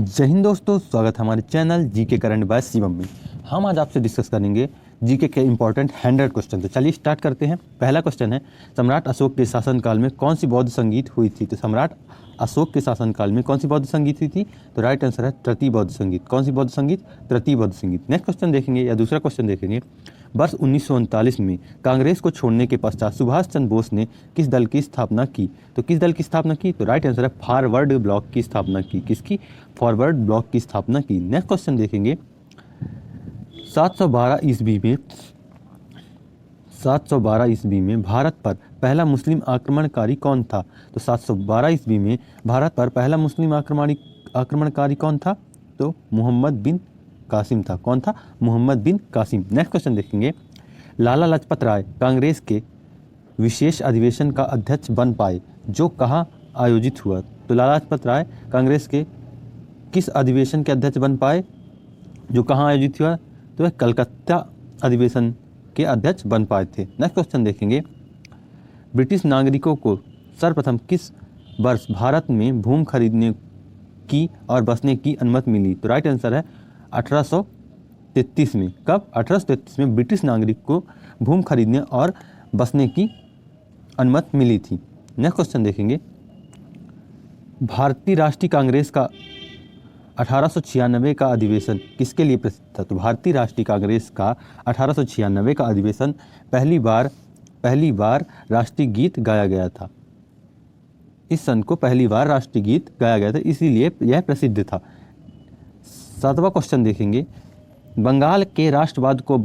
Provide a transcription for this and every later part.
जय हिंद दोस्तों, स्वागत है हमारे channel GK current by Shivam में। हम आज आपसे डिस्कस करेंगे जीके के इंपॉर्टेंट 100 क्वेश्चन। तो चलिए स्टार्ट करते हैं। पहला क्वेश्चन है, सम्राट अशोक के शासनकाल में कौन सी बौद्ध संगीत हुई थी? तो सम्राट अशोक के शासनकाल में कौन सी बौद्ध संगीत हुई थी? तो राइट आंसर है तृतीय बौद्ध संगीत। कौन सी बौद्ध संगीत? तृतीय बौद्ध संगीत। नेक्स्ट क्वेश्चन देखेंगे या दूसरा क्वेश्चन देखेंगे, वर्ष 1939 में कांग्रेस को छोड़ने के पश्चात सुभाष चंद्र बोस ने किस दल की स्थापना की? तो किस दल की स्थापना की? तो राइट आंसर है फॉरवर्ड ब्लॉक की स्थापना की। किसकी? फॉरवर्ड ब्लॉक की स्थापना की। नेक्स्ट क्वेश्चन देखेंगे, 712 ईस्वी में भारत पर पहला मुस्लिम आक्रमणकारी कौन था? तो 712 ईस्वी में भारत पर पहला मुस्लिम आक्रमणकारी कौन था? तो मोहम्मद बिन कासिम था। कौन था? मोहम्मद बिन कासिम। नेक्स्ट क्वेश्चन देखेंगे, लाला लाजपत राय कांग्रेस के विशेष अधिवेशन का अध्यक्ष बन पाए जो कहाँ आयोजित हुआ? तो लाला लाजपत राय कांग्रेस के किस अधिवेशन के अध्यक्ष बन पाए जो कहाँ आयोजित हुआ? तो वह कलकत्ता अधिवेशन के अध्यक्ष बन पाए थे। नेक्स्ट क्वेश्चन देखेंगे, ब्रिटिश नागरिकों को सर्वप्रथम किस वर्ष भारत में भूमि खरीदने की और बसने की अनुमति मिली? तो राइट आंसर है 1833 में। कब? 1833 में ब्रिटिश नागरिक को भूमि खरीदने और बसने की अनुमति मिली थी। नेक्स्ट क्वेश्चन देखेंगे, भारतीय राष्ट्रीय कांग्रेस का 1896 का अधिवेशन किसके लिए प्रसिद्ध था? तो भारतीय राष्ट्रीय कांग्रेस का 1896 का अधिवेशन पहली बार राष्ट्रीय गीत गाया गया था। इस सन को पहली बार राष्ट्रीय गीत गाया गया था, इसीलिए यह प्रसिद्ध था। 7वां क्वेश्चन देखेंगे, बंगाल के राष्ट्रवाद को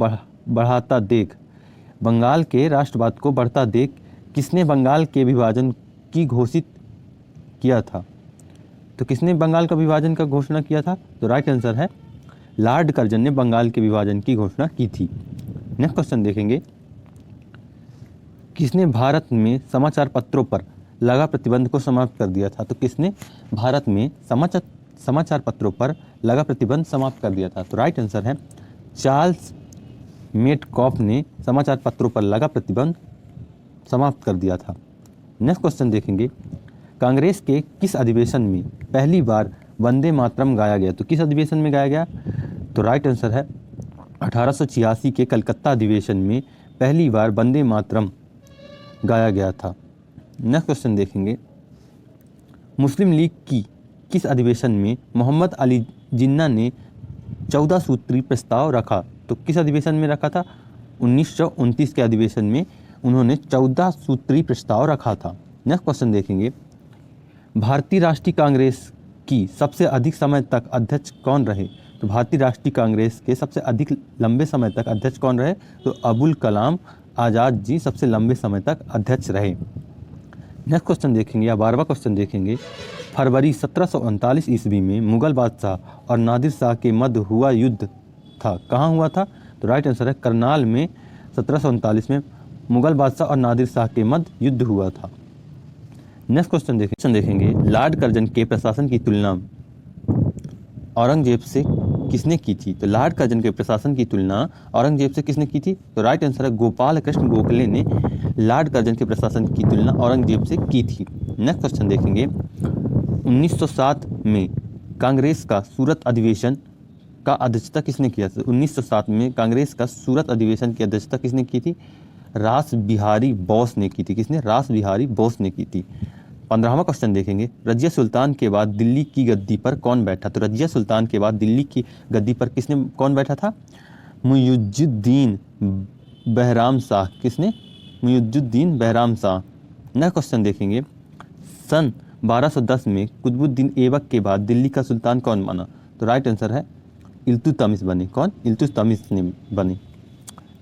बढ़ता देख किसने बंगाल के विभाजन की घोषित किया था? तो किसने बंगाल का विभाजन का घोषणा किया था? तो राइट आंसर है लॉर्ड कर्जन ने बंगाल के विभाजन की घोषणा की थी। नेक्स्ट क्वेश्चन देखेंगे, किसने भारत में समाचार पत्रों पर लगा प्रतिबंध को समाप्त कर दिया था? तो किसने भारत में समाचार पत्रों पर लगा प्रतिबंध समाप्त कर दिया था? तो राइट आंसर है चार्ल्स मेटकॉफ ने समाचार पत्रों पर लगा प्रतिबंध समाप्त कर दिया था। नेक्स्ट क्वेश्चन देखेंगे, कांग्रेस के किस अधिवेशन में पहली बार वंदे मातरम गाया गया? तो किस अधिवेशन में गाया गया? तो राइट आंसर है 1886 के कलकत्ता अधिवेशन में पहली बार वंदे मातरम गाया गया था। नेक्स्ट क्वेश्चन देखेंगे, मुस्लिम लीग की किस अधिवेशन में मोहम्मद अली जिन्ना ने 14 सूत्री प्रस्ताव रखा? तो किस अधिवेशन में रखा था? 1929 के अधिवेशन में उन्होंने 14 सूत्री प्रस्ताव रखा था। नेक्स्ट क्वेश्चन देखेंगे, भारतीय राष्ट्रीय कांग्रेस की सबसे अधिक समय तक अध्यक्ष कौन रहे? तो भारतीय राष्ट्रीय कांग्रेस के सबसे अधिक लंबे समय तक अध्यक्ष कौन रहे? तो अबुल कलाम आज़ाद जी सबसे लंबे समय तक अध्यक्ष रहे। नेक्स्ट क्वेश्चन देखेंगे या 12वां क्वेश्चन देखेंगे, फरवरी 1739 ईस्वी में मुगल बादशाह और नादिर शाह के मध्य हुआ युद्ध था। कहाँ हुआ था? तो राइट आंसर है करनाल में 1739 में मुगल बादशाह और नादिर शाह के मध्य युद्ध हुआ था। नेक्स्ट क्वेश्चन देखेंगे, लॉर्ड कर्जन के प्रशासन की तुलना औरंगजेब से किसने की थी? तो लॉर्ड कर्जन के प्रशासन की तुलना औरंगजेब से किसने की थी? तो राइट आंसर है गोपाल कृष्ण गोखले ने लॉर्ड कर्जन के प्रशासन की तुलना औरंगजेब से की थी। नेक्स्ट क्वेश्चन देखेंगे, 1907 में कांग्रेस का सूरत अधिवेशन का अध्यक्षता किसने किया था? 1907 में कांग्रेस का सूरत अधिवेशन की अध्यक्षता किसने की थी? रास बिहारी बोस ने की थी। किसने? रास बिहारी बोस ने की थी। 15वां क्वेश्चन देखेंगे, रजिया सुल्तान के बाद दिल्ली की गद्दी पर कौन बैठा? तो रजिया सुल्तान के बाद दिल्ली की गद्दी पर कौन बैठा था? मुइजुद्दीन बहराम शाह। किसने? मुइजुद्दीन बहराम शाह। नेक्स्ट क्वेश्चन देखेंगे, सन 1210 में कुतुबुद्दीन ऐबक के बाद दिल्ली का सुल्तान कौन बना? तो राइट आंसर है इल्तुतमिश बने। कौन? इल्तुतमिश ने बने।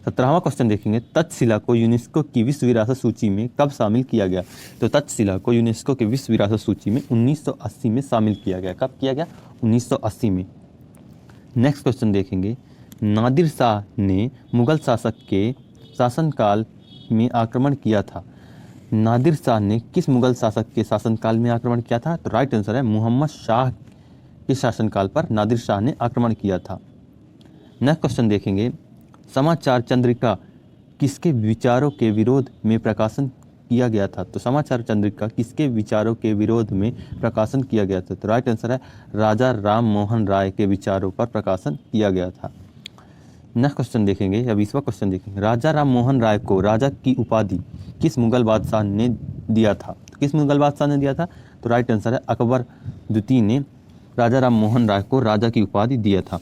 17वां क्वेश्चन देखेंगे, तक्षशिला को यूनेस्को की विश्व विरासत सूची में कब शामिल किया गया? तो तक्षशिला को यूनेस्को की विश्व विरासत सूची में 1980 में शामिल किया गया। कब किया गया? 1980 में। नेक्स्ट क्वेश्चन देखेंगे, नादिर शाह ने मुगल शासक के शासनकाल में आक्रमण किया था। नादिर शाह ने किस मुगल शासक के शासनकाल में आक्रमण किया था? तो राइट आंसर है मोहम्मद शाह के शासनकाल पर नादिर शाह ने आक्रमण किया था। नेक्स्ट क्वेश्चन देखेंगे, समाचार चंद्रिका किसके विचारों के विरोध में किया गया था? तो समाचार चंद्रिका किसके विचारों के विरोध में प्रकाशन किया गया था? तो राइट आंसर है राजा राम मोहन राय के विचारों पर प्रकाशन किया गया था। नेक्स्ट क्वेश्चन देखेंगे या 20वां क्वेश्चन देखेंगे। राजा राम मोहन राय को राजा की उपाधि किस मुगल बादशाह ने दिया था? किस मुगल बादशाह ने दिया था? तो राइट आंसर है अकबर द्वितीय ने राजा राम मोहन राय को राजा की उपाधि दिया था।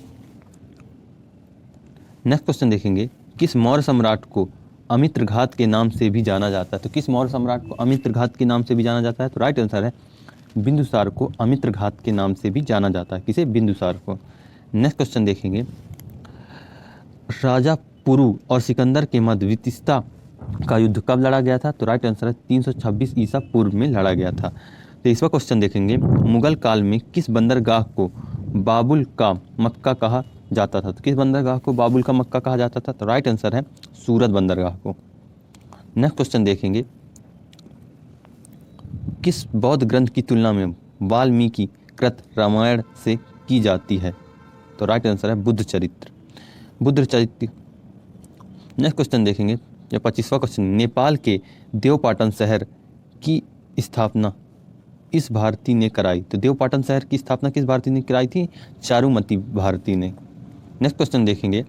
नेक्स्ट क्वेश्चन देखेंगे। किस मौर्य सम्राट को अमित्रघात के नाम से भी जाना जाता है? तो किस मौर्य सम्राट को अमित्रघात के नाम से भी जाना जाता है? तो राइट आंसर है बिंदुसार को अमित्रघात के नाम से भी जाना जाता है। किसे? बिंदुसार को। नेक्स्ट क्वेश्चन देखेंगे। राजा पुरु और सिकंदर के मध्य वितिस्ता का युद्ध कब लड़ा गया था? तो राइट आंसर है 326 ईसा पूर्व में लड़ा गया था। 23वां क्वेश्चन देखेंगे। मुगल काल में किस बंदरगाह को बाबुल का मक्का कहा जाता था? तो किस बंदरगाह को बाबुल का मक्का कहा जाता था? तो राइट आंसर है सूरत बंदरगाह को। नेक्स्ट क्वेश्चन देखेंगे। किस बौद्ध ग्रंथ की तुलना में वाल्मीकि कृत रामायण से की जाती है? तो राइट आंसर है बुद्ध चरित्र। नेक्स्ट क्वेश्चन देखेंगे या 25वां क्वेश्चन। नेपाल के देवपाटन शहर की स्थापना इस भारतीय ने कराई? तो देवपाटन शहर की स्थापना किस भारतीय ने कराई थी? चारुमती भारती ने। नेक्स्ट क्वेश्चन देखेंगे।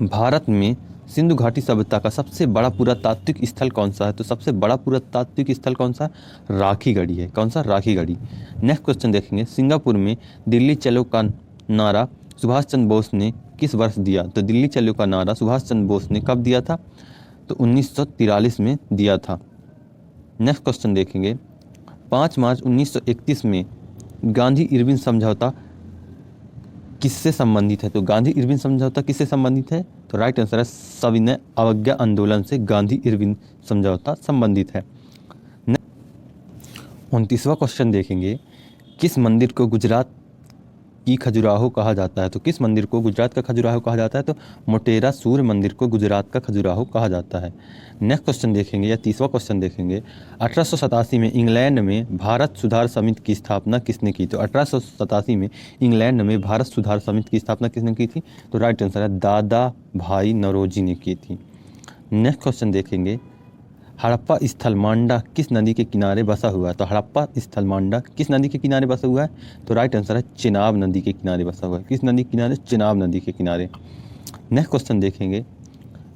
भारत में सिंधु घाटी सभ्यता का सबसे बड़ा पुरातात्विक स्थल कौन सा है? तो सबसे बड़ा पुरातात्विक स्थल कौन सा? राखीगढ़ी है। कौन सा? राखीगढ़ी। नेक्स्ट क्वेश्चन देखेंगे। सिंगापुर में दिल्ली चलो का नारा सुभाष चंद्र बोस ने किस वर्ष दिया? तो दिल्ली चलो का नारा सुभाष चंद्र बोस ने कब दिया था? तो 1943 में दिया था। नेक्स्ट क्वेश्चन देखेंगे। 5 मार्च 1931 में गांधी इरविन समझौता किससे संबंधित है? तो गांधी इरविन समझौता किससे संबंधित है? तो राइट आंसर है सविनय अवज्ञा आंदोलन से गांधी इरविन समझौता संबंधित है। 29वां क्वेश्चन देखेंगे। किस मंदिर को गुजरात की खजुराहो कहा जाता है? तो किस मंदिर को गुजरात का खजुराहो कहा जाता है? तो मोटेरा सूर्य मंदिर को गुजरात का खजुराहो कहा जाता है। नेक्स्ट क्वेश्चन देखेंगे या 30वां क्वेश्चन देखेंगे। 1887 में इंग्लैंड में भारत सुधार समिति की स्थापना किसने की? तो 1887 में इंग्लैंड में भारत सुधार समिति की स्थापना किसने की थी? तो राइट आंसर है दादा भाई नौरोजी ने की थी। नेक्स्ट क्वेश्चन देखेंगे। हड़प्पा स्थल मांडा किस नदी के किनारे बसा हुआ है? तो हड़प्पा स्थल मांडा किस नदी के किनारे बसा हुआ है? तो राइट आंसर है चिनाब नदी के किनारे बसा हुआ है। किस नदी के किनारे? चिनाब नदी के किनारे। नेक्स्ट क्वेश्चन देखेंगे।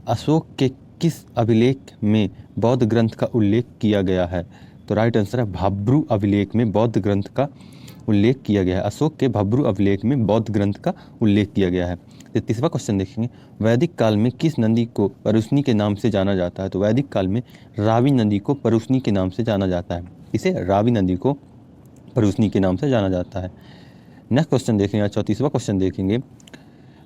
अशोक के किस अभिलेख में बौद्ध ग्रंथ का उल्लेख किया गया है? तो राइट आंसर है भब्रू अभिलेख में बौद्ध ग्रंथ का उल्लेख किया गया है। अशोक के भब्रू अभिलेख में बौद्ध ग्रंथ का उल्लेख किया गया है। 33वां क्वेश्चन देखेंगे। वैदिक काल में किस नदी को परुष्णी के नाम से जाना जाता है? तो वैदिक काल में रावी नदी को परुष्णी के नाम से जाना जाता है। इसे रावी नदी को परुष्णी के नाम से जाना जाता है। नेक्स्ट क्वेश्चन देखेंगे। 34वां क्वेश्चन देखेंगे।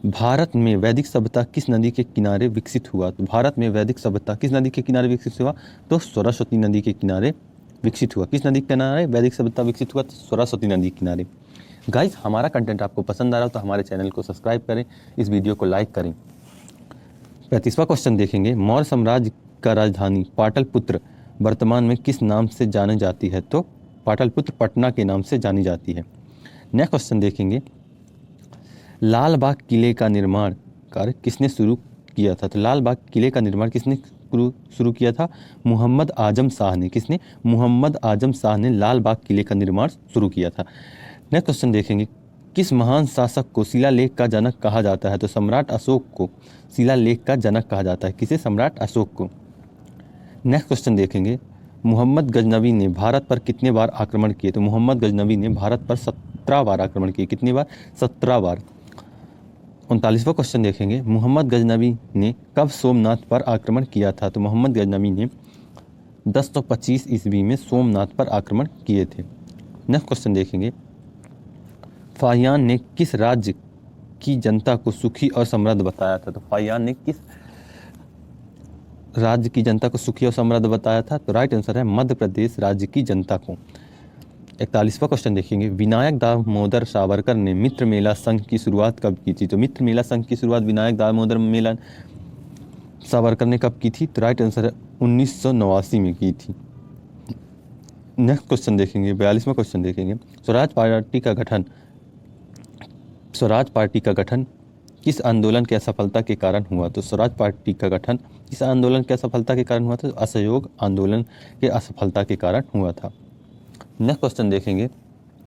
भारत में वैदिक सभ्यता किस नदी के किनारे विकसित हुआ? तो भारत में वैदिक सभ्यता किस नदी के किनारे विकसित हुआ? तो सरस्वती नदी के किनारे विकसित हुआ। किस नदी के किनारे वैदिक सभ्यता विकसित हुआ? तो सरस्वती नदी के किनारे। गाइस, हमारा कंटेंट आपको पसंद आ रहा हो तो हमारे चैनल को सब्सक्राइब करें, इस वीडियो को लाइक करें। 35वां क्वेश्चन देखेंगे। मौर्य साम्राज्य का राजधानी पाटलिपुत्र वर्तमान में किस नाम से जानी जाती है? तो पाटलिपुत्र पटना के नाम से जानी जाती है। नेक्स्ट क्वेश्चन देखेंगे। लाल बाग किले का निर्माण कार्य किसने शुरू किया था? तो लाल बाग किले का निर्माण किसने शुरू किया था? मोहम्मद आजम शाह ने। किसने? मोहम्मद आजम शाह ने लाल बाग किले का निर्माण शुरू किया था। नेक्स्ट क्वेश्चन देखेंगे। किस महान शासक को शिलालेख का जनक कहा जाता है? तो सम्राट अशोक को शिलालेख का जनक कहा जाता है। किसे? सम्राट अशोक को। नेक्स्ट क्वेश्चन देखेंगे। मोहम्मद गजनवी ने भारत पर कितने बार आक्रमण किए? तो मोहम्मद गजनवी ने भारत पर 17 बार आक्रमण किए। कितनी बार? 17 बार। 39वां क्वेश्चन देखेंगे। मोहम्मद गजनवी ने कब सोमनाथ पर आक्रमण किया था? तो मोहम्मद गजनवी ने 1025 ईस्वी में सोमनाथ पर आक्रमण किए थे। नेक्स्ट क्वेश्चन देखेंगे। फाहियान ने किस राज्य की जनता को सुखी और समृद्ध बताया था? तो फाहियान ने किस राज्य की जनता को सुखी और समृद्ध बताया था? तो राइट आंसर है मध्य प्रदेश राज्य की जनता को। 41वां क्वेश्चन देखेंगे। विनायक दामोदर सावरकर ने मित्र मेला संघ की शुरुआत कब की थी? तो मित्र मेला संघ की शुरुआत विनायक दामोदर मेला सावरकर ने कब की थी? तो राइट आंसर है 1989 में की थी। नेक्स्ट क्वेश्चन देखेंगे। 42वां क्वेश्चन देखेंगे। स्वराज पार्टी का गठन किस आंदोलन की असफलता के कारण हुआ? तो स्वराज पार्टी का गठन किस आंदोलन की असफलता के कारण हुआ था? असहयोग आंदोलन के असफलता के कारण हुआ था। नेक्स्ट क्वेश्चन देखेंगे,